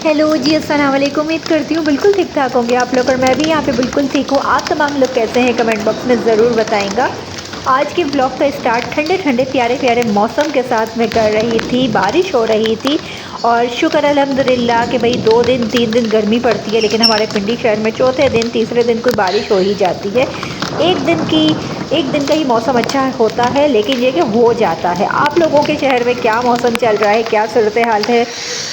Hello जी, अस्सलाम वालेकुम। उम्मीद करती हूँ बिल्कुल ठीक ठाक होंगे आप लोग, और मैं भी यहाँ पे बिल्कुल ठीक हूँ। आप तमाम लोग कैसे हैं कमेंट बॉक्स में ज़रूर बताएंगा। आज के ब्लॉग का स्टार्ट ठंडे ठंडे प्यारे प्यारे मौसम के साथ में कर रही थी। बारिश हो रही थी और शुक्र अल्हम्दुलिल्लाह कि भाई 2 दिन 3 दिन गर्मी पड़ती है, लेकिन हमारे पिंडी शहर में चौथे दिन तीसरे दिन कोई बारिश हो ही जाती है। एक दिन का ही मौसम अच्छा होता है, लेकिन ये कि हो जाता है। आप लोगों के शहर में क्या मौसम चल रहा है, क्या सूरत हाल है,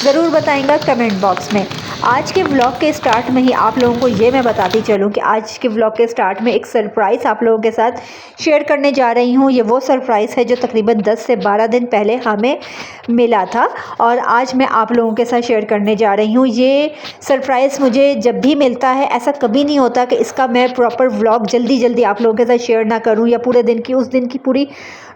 ज़रूर बताएंगा कमेंट बॉक्स में। आज के व्लॉग के स्टार्ट में ही आप लोगों को ये मैं बताती चलूँ कि आज के व्लॉग के स्टार्ट में एक सरप्राइज़ आप लोगों के साथ शेयर करने जा रही हूँ। ये वो सरप्राइज़ है जो तकरीबन 10 से 12 दिन पहले हमें मिला था और आज मैं आप लोगों के साथ शेयर करने जा रही हूँ। ये सरप्राइज़ मुझे जब भी मिलता है, ऐसा कभी नहीं होता कि इसका मैं प्रॉपर व्लॉग जल्दी जल्दी आप लोगों के साथ शेयर ना करूँ या पूरे दिन की उस दिन की पूरी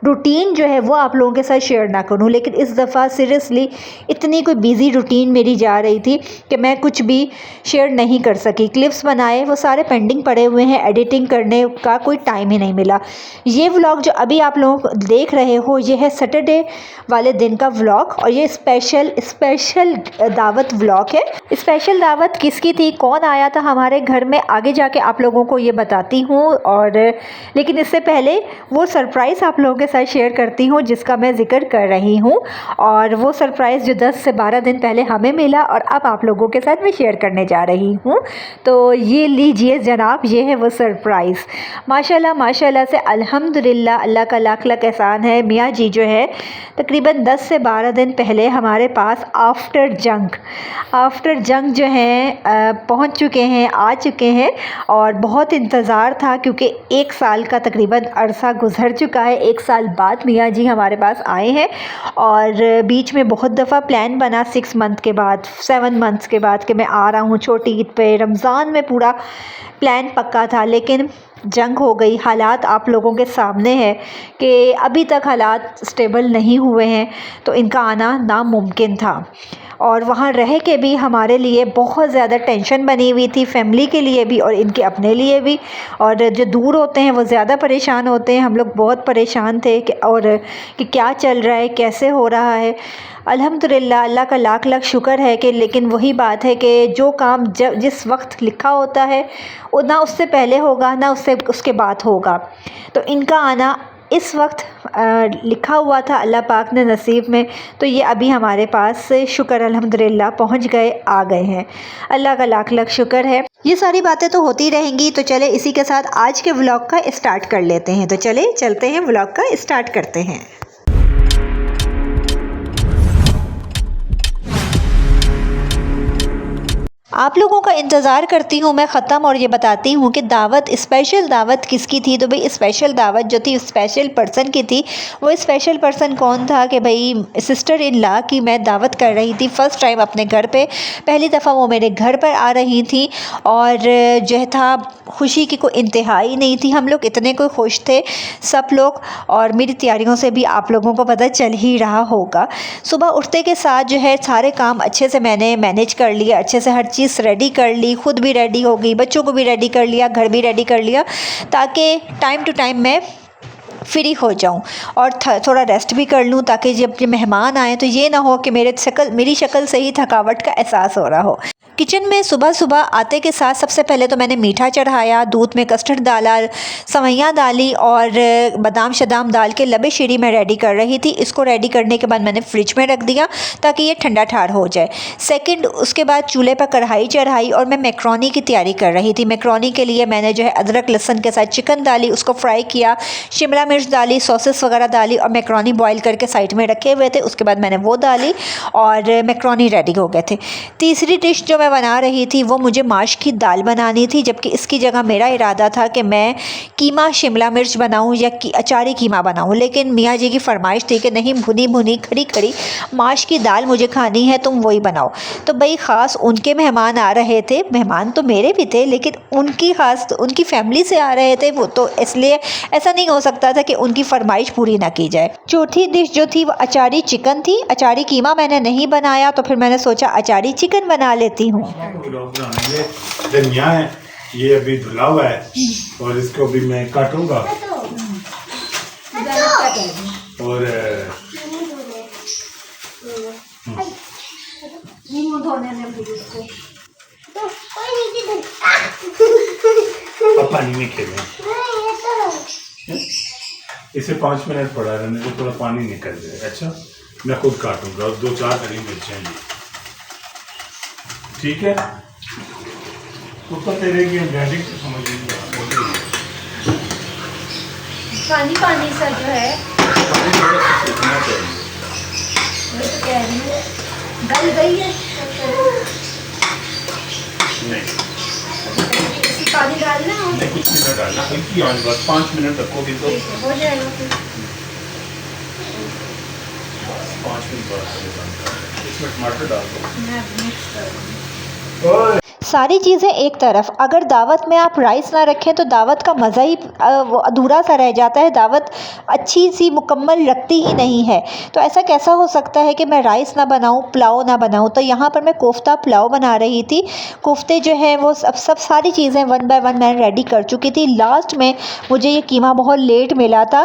रूटीन जो है वो आप लोगों के साथ शेयर ना करूँ। लेकिन इस दफ़ा सीरियसली इतनी कोई बिज़ी रूटीन मेरी जा रही थी कि मैं कुछ भी शेयर नहीं कर सकी। क्लिप्स बनाए वो सारे पेंडिंग पड़े हुए हैं, एडिटिंग करने का कोई टाइम ही नहीं मिला। ये व्लॉग जो अभी आप लोग देख रहे हो ये है सैटरडे वाले दिन का व्लॉग और ये स्पेशल दावत व्लॉग है। स्पेशल दावत किसकी थी, कौन आया था हमारे घर में, आगे जाके आप लोगों को ये बताती हूँ। और लेकिन इससे पहले वो सरप्राइज़ आप लोगों के साथ शेयर करती हूँ जिसका मैं ज़िक्र कर रही हूँ। और वो सरप्राइज़ जो 10 से 12 दिन पहले हमें मिला और अब आप लोगों के साथ मैं शेयर करने जा रही हूँ। तो ये लीजिए जनाब, ये है वो सरप्राइज़। माशाल्लाह माशाल्लाह से अल्हम्दुलिल्लाह, अल्लाह का लाख लाख एहसान है। मियाँ जी जो है तकरीबन 10 से 12 दिन पहले हमारे पास आफ्टर जंग जो है पहुँच चुके हैं, आ चुके हैं। और बहुत इंतज़ार था क्योंकि 1 साल का तकरीबन अरसा गुजर चुका है। 1 साल बाद मियाँ जी हमारे पास आए हैं और बीच में बहुत दफ़ा प्लान बना 6 मंथ के बाद, 7 मंथ्स के बाद कि मैं आ रहा हूँ छोटी ईद पे, रमज़ान में पूरा प्लान पक्का था। लेकिन जंग हो गई। हालात आप लोगों के सामने है कि अभी तक हालात स्टेबल नहीं हुए हैं, तो इनका आना नामुमकिन था। और वहाँ रह के भी हमारे लिए बहुत ज़्यादा टेंशन बनी हुई थी, फैमिली के लिए भी और इनके अपने लिए भी। और जो दूर होते हैं वो ज़्यादा परेशान होते हैं। हम लोग बहुत परेशान थे कि क्या चल रहा है, कैसे हो रहा है। अल्हम्दुलिल्लाह, अल्लाह का लाख लाख शुक्र है कि लेकिन वही बात है कि जो काम जिस वक्त लिखा होता है वो ना उससे पहले होगा ना उसके बाद होगा। तो इनका आना इस वक्त लिखा हुआ था अल्लाह पाक ने नसीब में, तो ये अभी हमारे पास शुक्र अल्हम्दुलिल्लाह पहुंच गए, आ गए हैं। अल्लाह का लाख लाख शुक्र है। ये सारी बातें तो होती रहेंगी, तो चले इसी के साथ आज के व्लॉग का स्टार्ट कर लेते हैं। तो चले चलते हैं, व्लॉग का स्टार्ट करते हैं। आप लोगों का इंतज़ार करती हूँ मैं ख़त्म और ये बताती हूँ कि स्पेशल दावत किसकी थी। तो भाई स्पेशल दावत जो थी स्पेशल पर्सन की थी। वो स्पेशल पर्सन कौन था कि भाई सिस्टर इन लॉ की मैं दावत कर रही थी फ़र्स्ट टाइम अपने घर पे। पहली दफ़ा वो मेरे घर पर आ रही थी और जो था खुशी की कोई इंतहा ही नहीं थी। हम लोग इतने कोई खुश थे सब लोग, और मेरी तैयारियों से भी आप लोगों को पता चल ही रहा होगा। सुबह उठते के साथ जो है सारे काम अच्छे से मैंने मैनेज कर लिया, अच्छे से हर चीज़ रेडी कर ली, खुद भी रेडी हो गई, बच्चों को भी रेडी कर लिया, घर भी रेडी कर लिया, ताकि टाइम टू टाइम मैं फ्री हो जाऊं और थोड़ा रेस्ट भी कर लूं, ताकि जब ये मेहमान आए तो ये ना हो कि मेरी शक्ल से ही थकावट का एहसास हो रहा हो। किचन में सुबह सुबह आते के साथ सबसे पहले तो मैंने मीठा चढ़ाया, दूध में कस्टर्ड डाला, सवैयाँ डाली और बादाम शदाम डाल के लबे शीरी में रेडी कर रही थी। इसको रेडी करने के बाद मैंने फ्रिज में रख दिया ताकि ये ठंडा ठार हो जाए। सेकंड, उसके बाद चूल्हे पर कढ़ाई चढ़ाई और मैं मैक्रोनी की तैयारी कर रही थी। मैक्रोनी के लिए मैंने जो है अदरक लहसुन के साथ चिकन डाली, उसको फ्राई किया, शिमला मिर्च डाली, सॉसेस वगैरह डाली और मैक्रोनी बॉयल करके साइड में रखे हुए थे। उसके बाद मैंने वो डाली और मैक्रोनी रेडी हो गए थे। तीसरी डिश जो मैं बना रही थी वो मुझे माश की दाल बनानी थी, जबकि इसकी जगह मेरा इरादा था कि मैं कीमा शिमला मिर्च बनाऊं या अचारी कीमा बनाऊं। लेकिन मियाँ जी की फरमाइश थी कि नहीं, भुनी भुनी खड़ी खड़ी माश की दाल मुझे खानी है, तुम वही बनाओ। तो भाई ख़ास उनके मेहमान आ रहे थे, मेहमान तो मेरे भी थे लेकिन उनकी फैमिली से आ रहे थे वो, तो इसलिए ऐसा नहीं हो सकता था कि उनकी फरमाइश पूरी ना की जाए। चौथी डिश जो थी वो अचारी चिकन थी। अचारी कीमा मैंने नहीं बनाया, तो फिर मैंने सोचा अचारी चिकन बना लेती हूँ। ये धनिया है, ये अभी धुला हुआ है और इसको भी मैं काटूंगा और होने दे मुझे इसको। तो कोई नहीं अब पानी में खेलें। इसे 5 मिनट पड़ा रहने को, थोड़ा पानी निकल जाए। अच्छा मैं खुद काटूंगा, 2-4 हरी मिर्चें भी, ठीक है। ऊपर तेरे की डैडी को समझ नहीं आ रहा, पानी पानी सा जो है पानी थोड़ा सा सूखना चाहिए। मैं तो कह रही हूँ गल गई है। नहीं इसी पानी डालना है। नहीं, कुछ नहीं डालना, हल्की आंच, बस 5 मिनट रखोगी तो ठीक है, हो जाएगा फिर। 5 मिनट बाद इसमें टमाटर डाल दो। मैं मिक्स कर दूँगी। ओए सारी चीज़ें एक तरफ, अगर दावत में आप राइस ना रखें तो दावत का मज़ा ही वो अधूरा सा रह जाता है, दावत अच्छी सी मुकम्मल लगती ही नहीं है। तो ऐसा कैसा हो सकता है कि मैं राइस ना बनाऊं, पुलाव ना बनाऊं। तो यहाँ पर मैं कोफ्ता पुलाव बना रही थी। कोफ्ते जो है वो सब सारी चीज़ें 1 बाय 1 मैंने रेडी कर चुकी थी। लास्ट में मुझे ये कीमा बहुत लेट मिला था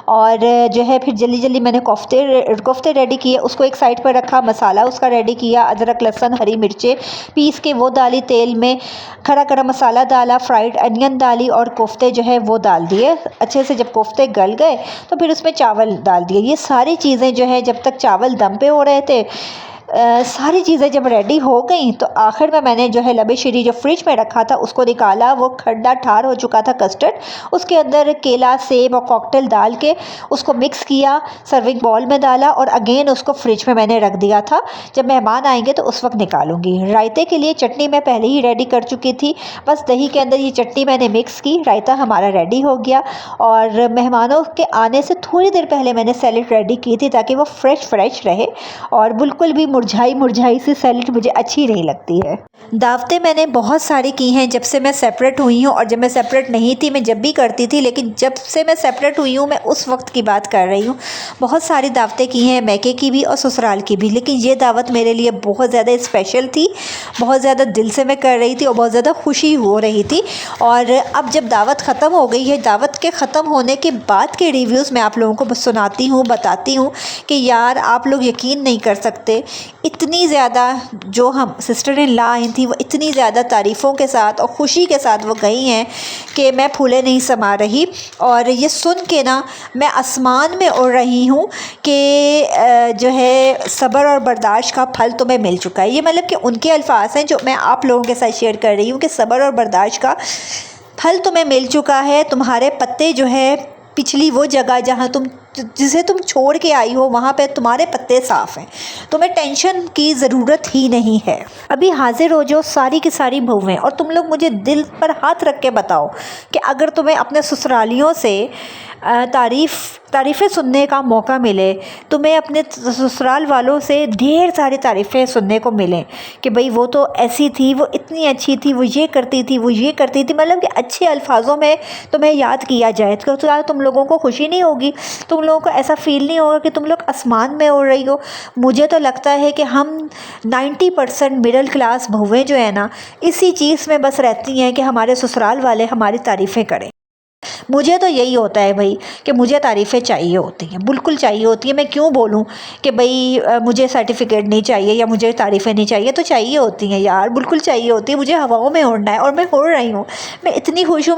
और जो है फिर जल्दी जल्दी मैंने कोफ्ते रेडी किए, उसको एक साइड पर रखा, मसाला उसका रेडी किया, अदरक लहसुन हरी मिर्चें पीस के वो डाली, तेल में खड़ा गरम मसाला डाला, फ्राइड अनियन डाली और कोफ्ते जो है वो डाल दिए। अच्छे से जब कोफ्ते गल गए तो फिर उसमें चावल डाल दिए। ये सारी चीज़ें जो है जब तक चावल दम पे हो रहे थे, सारी चीज़ें जब रेडी हो गई तो आखिर में मैंने जो है लबे शीरी जो फ्रिज में रखा था उसको निकाला। वो खड्डा ठार हो चुका था कस्टर्ड, उसके अंदर केला सेब और कॉकटेल डाल के उसको मिक्स किया, सर्विंग बॉल में डाला और अगेन उसको फ्रिज में मैंने रख दिया था। जब मेहमान आएंगे तो उस वक्त निकालूंगी। रायते के लिए चटनी मैं पहले ही रेडी कर चुकी थी, बस दही के अंदर ये चटनी मैंने मिक्स की, रायता हमारा रेडी हो गया। और मेहमानों के आने से थोड़ी देर पहले मैंने सैलेड रेडी की थी ताकि वो फ्रेश रहे और बिल्कुल भी मुरझाई सी सैलेड मुझे अच्छी नहीं लगती है। दावतें मैंने बहुत सारी की हैं जब से मैं सेपरेट हुई हूँ, और जब मैं सेपरेट नहीं थी मैं जब भी करती थी, लेकिन जब से मैं सेपरेट हुई हूँ मैं उस वक्त की बात कर रही हूँ। बहुत सारी दावतें की हैं, मैके की भी और ससुराल की भी, लेकिन ये दावत मेरे लिए बहुत ज़्यादा स्पेशल थी, बहुत ज़्यादा दिल से मैं कर रही थी और बहुत ज़्यादा खुशी हो रही थी। और अब जब दावत ख़त्म हो गई है, दावत के ख़त्म होने के बाद के रिव्यूज़ मैं आप लोगों को सुनाती हूँ, बताती हूँ कि यार आप लोग यकीन नहीं कर सकते, इतनी ज़्यादा जो हम सिस्टर इन लॉ आई थी वो इतनी ज़्यादा तारीफ़ों के साथ और ख़ुशी के साथ वो गई हैं कि मैं फूले नहीं समा रही। और ये सुन के ना मैं आसमान में उड़ रही हूँ कि जो है सब्र और बर्दाश्त का फल तुम्हें मिल चुका है। ये मतलब कि उनके अल्फाज हैं जो मैं आप लोगों के साथ शेयर कर रही हूँ कि सब्र और बर्दाश्त का फल तुम्हें मिल चुका है। तुम्हारे पत्ते जो है पिछली वो जगह जहाँ जिसे तुम छोड़ के आई हो वहाँ पे तुम्हारे पत्ते साफ़ हैं, तुम्हें टेंशन की ज़रूरत ही नहीं है। अभी हाजिर हो जाओ सारी की सारी बहुएं और तुम लोग मुझे दिल पर हाथ रख के बताओ कि अगर तुम्हें अपने ससुरालियों से तारीफ़ें सुनने का मौका मिले, तुम्हें अपने ससुराल वालों से ढेर सारी तारीफ़ें सुनने को मिलें कि भाई वो तो ऐसी थी, वो इतनी अच्छी थी, वो ये करती थी, वो ये करती थी, मतलब कि अच्छे अल्फाजों में तुम्हें याद किया जाए, तो तुम लोगों को खुशी नहीं होगी? तुम लोगों को ऐसा फ़ील नहीं होगा कि तुम लोग आसमान में उड़ रही हो? मुझे तो लगता है कि हम 90% मिडिल क्लास बहुएं जो है ना, इसी चीज़ में बस रहती हैं कि हमारे ससुराल वाले हमारी तारीफ़ें करें। मुझे तो यही होता है भाई कि मुझे तारीफ़ें चाहिए होती हैं, बिल्कुल चाहिए होती है। मैं क्यों बोलूँ कि भाई मुझे सर्टिफिकेट नहीं चाहिए या मुझे तारीफ़ें नहीं चाहिए, तो चाहिए होती हैं यार, बिल्कुल चाहिए होती है। मुझे हवाओं में उड़ना है और मैं उड़ रही हूँ। मैं इतनी खुश हूँ,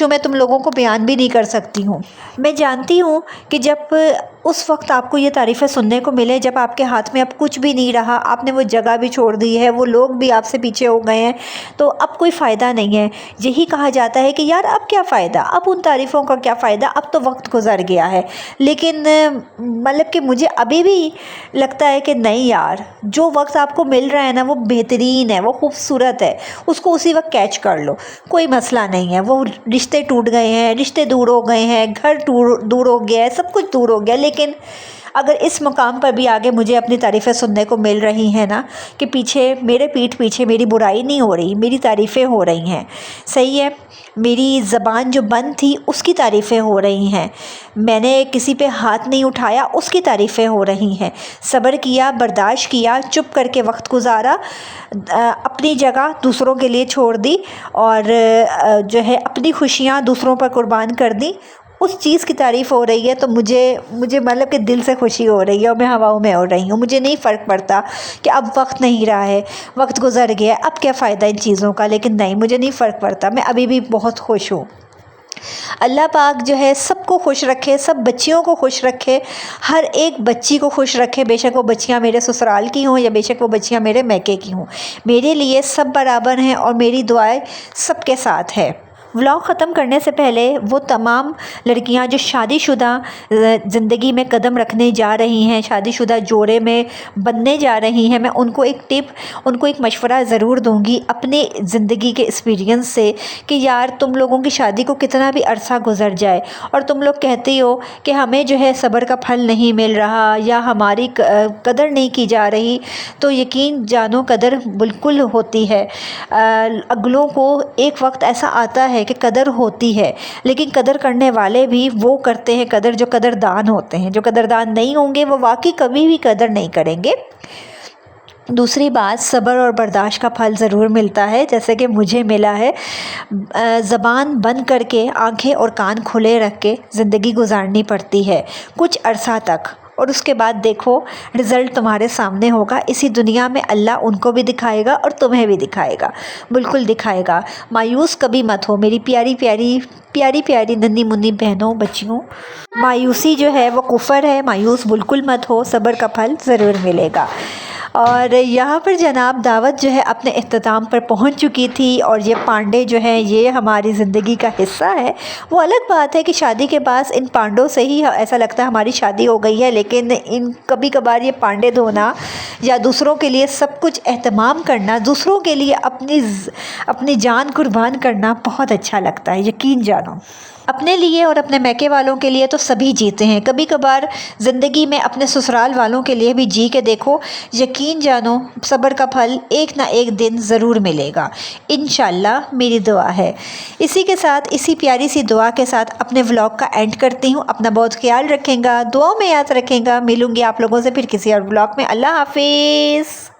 मैं तुम लोगों को बयान भी नहीं कर सकती हूँ। मैं जानती हूँ कि जब उस वक्त आपको ये तारीफ़ें सुनने को मिले जब आपके हाथ में अब कुछ भी नहीं रहा, आपने वो जगह भी छोड़ दी है, वो लोग भी आपसे पीछे हो गए हैं, तो अब कोई फ़ायदा नहीं है। यही कहा जाता है कि यार अब क्या फ़ायदा, अब उन तारीफ़ों का क्या फ़ायदा, अब तो वक्त गुज़र गया है। लेकिन मतलब कि मुझे अभी भी लगता है कि नहीं यार, जो वक्त आपको मिल रहा है ना वो बेहतरीन है, वो खूबसूरत है, उसको उसी वक्त कैच कर लो, कोई मसला नहीं है। वो रिश्ते टूट गए हैं, रिश्ते दूर हो गए हैं, घर दूर हो गया है, सब कुछ दूर हो गया, लेकिन अगर इस मुकाम पर भी आगे मुझे अपनी तारीफ़ें सुनने को मिल रही हैं ना कि पीछे मेरे पीठ पीछे मेरी बुराई नहीं हो रही, मेरी तारीफ़ें हो रही हैं, सही है, मेरी ज़बान जो बंद थी उसकी तारीफ़ें हो रही हैं, मैंने किसी पे हाथ नहीं उठाया उसकी तारीफ़ें हो रही हैं, सब्र किया, बर्दाश्त किया, चुप करके वक्त गुजारा, अपनी जगह दूसरों के लिए छोड़ दी और जो है अपनी खुशियाँ दूसरों पर कुर्बान कर दी, उस चीज़ की तारीफ़ हो रही है तो मुझे मतलब कि दिल से खुशी हो रही है और मैं हवाओं में उड़ रही हूँ। मुझे नहीं फ़र्क पड़ता कि अब वक्त नहीं रहा है, वक्त गुज़र गया, अब क्या फ़ायदा इन चीज़ों का, लेकिन नहीं, मुझे नहीं फ़र्क पड़ता, मैं अभी भी बहुत खुश हूँ। अल्लाह पाक जो है सबको खुश रखे, सब बच्चियों को खुश रखे, हर एक बच्ची को खुश रखे, बेशक वो बच्चियाँ मेरे ससुराल की हों या बेशक वो बच्चियाँ मेरे मैके की हों। मेरे लिए सब बराबर हैं और मेरी दुआएं सबके साथ है। व्लॉग ख़त्म करने से पहले वो तमाम लड़कियां जो शादीशुदा ज़िंदगी में कदम रखने जा रही हैं, शादीशुदा जोड़े में बनने जा रही हैं, मैं उनको एक टिप, उनको एक मशवरा ज़रूर दूंगी अपने ज़िंदगी के एक्सपीरियंस से कि यार तुम लोगों की शादी को कितना भी अरसा गुजर जाए और तुम लोग कहते हो कि हमें जो है सब्र का फल नहीं मिल रहा या हमारी कदर नहीं की जा रही, तो यकीन जानो कदर बिल्कुल होती है। अगलों को एक वक्त ऐसा आता है कि कदर होती है, लेकिन कदर करने वाले भी वो करते हैं कदर जो कदरदान होते हैं। जो कदरदान नहीं होंगे वो वाकई कभी भी कदर नहीं करेंगे। दूसरी बात, सब्र और बर्दाश्त का फल ज़रूर मिलता है, जैसे कि मुझे मिला है। ज़बान बंद करके आंखें और कान खुले रख के ज़िंदगी गुजारनी पड़ती है कुछ अरसा तक, और उसके बाद देखो रिज़ल्ट तुम्हारे सामने होगा। इसी दुनिया में अल्लाह उनको भी दिखाएगा और तुम्हें भी दिखाएगा, बिल्कुल दिखाएगा। मायूस कभी मत हो मेरी प्यारी प्यारी नन्ही मुन्नी बहनों, बच्चियों। मायूसी जो है वो कुफ़र है, मायूस बिल्कुल मत हो, सब्र का फल ज़रूर मिलेगा। और यहाँ पर जनाब दावत जो है अपने इख्तिताम पर पहुँच चुकी थी और ये पांडे जो हैं ये हमारी ज़िंदगी का हिस्सा है। वो अलग बात है कि शादी के बाद इन पांडों से ही ऐसा लगता है हमारी शादी हो गई है, लेकिन इन कभी कभार ये पांडे धोना या दूसरों के लिए सब कुछ एहतमाम करना, दूसरों के लिए अपनी जान कुर्बान करना बहुत अच्छा लगता है, यकीन जानो। अपने लिए और अपने मैके वालों के लिए तो सभी जीते हैं, कभी कभार ज़िंदगी में अपने ससुराल वालों के लिए भी जी के देखो, यकीन जानो सब्र का फल एक ना एक दिन ज़रूर मिलेगा, इंशाल्लाह मेरी दुआ है। इसी के साथ, इसी प्यारी सी दुआ के साथ अपने व्लॉग का एंड करती हूँ। अपना बहुत ख्याल रखेंगा, दुआओं में याद रखेंगा। मिलूँगी आप लोगों से फिर किसी और व्लॉग में। अल्लाह हाफिज़।